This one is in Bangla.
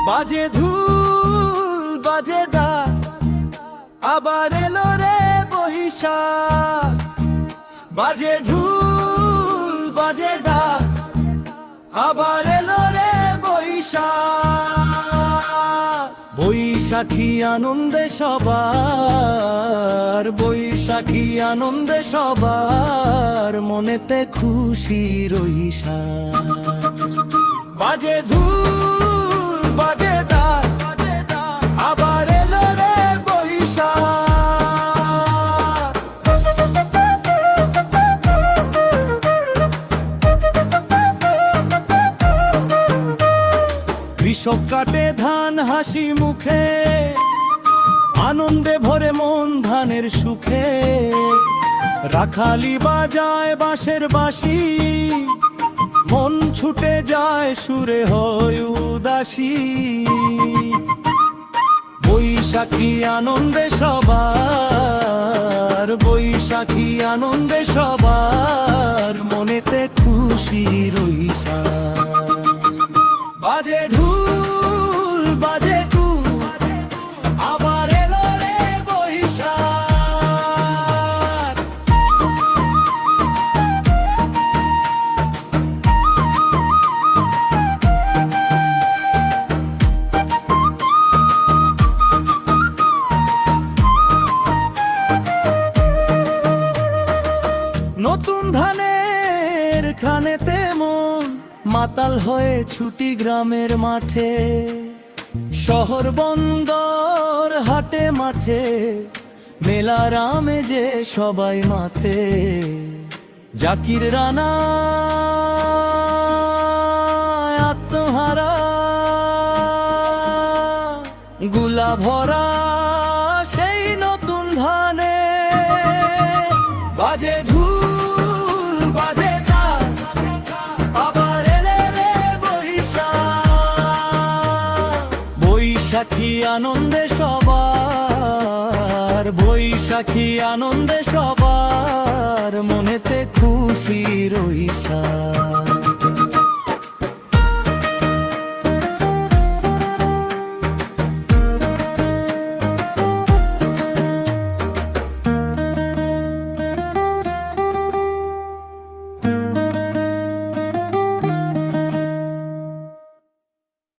বাজে ঢুল বাজে ডাক, আবার এলো রে বৈশাখ। বাজে ঢুল বাজে ডাক, আবার এলো রে বৈশাখ। বৈশাখী আনন্দে সবার, বৈশাখী আনন্দে সবার, মনেতে খুশির ঐশাখ। বাজে ধুল বাজে ডাক, আবার এলো রে বৈশাখ। কৃষক কাটে ধান হাসি মুখে, আনন্দে ভরে মন ধানের সুখে। রাখালি বাজায় বাঁশের বাঁশি, মন ছুটে যায় সুরে হয় উদাসী। বৈশাখী আনন্দে সবার, বৈশাখী আনন্দে সবার, মনেতে খুশির ঐশাখ। বাজে ঢুল বাজে কুল, আবার এলো রে বৈশাখ। নতুন ধানের খানেতে মন মাতাল হয়ে ছুটি গ্রামের মাঠে। শহর বন্দর হাটে মাঠে, মেলার আমেজে সবাই মাতে। জাকির রানা আত্মহারা, গুলা ভরা সেই নতুন ধানে। বাজে ঢুল বাজে ডাক, আবার এলে রে বৈশাখ। বৈশাখী আনন্দে সবার, বৈশাখী আনন্দে সবার, মনেতে খুশির ঐশাখ।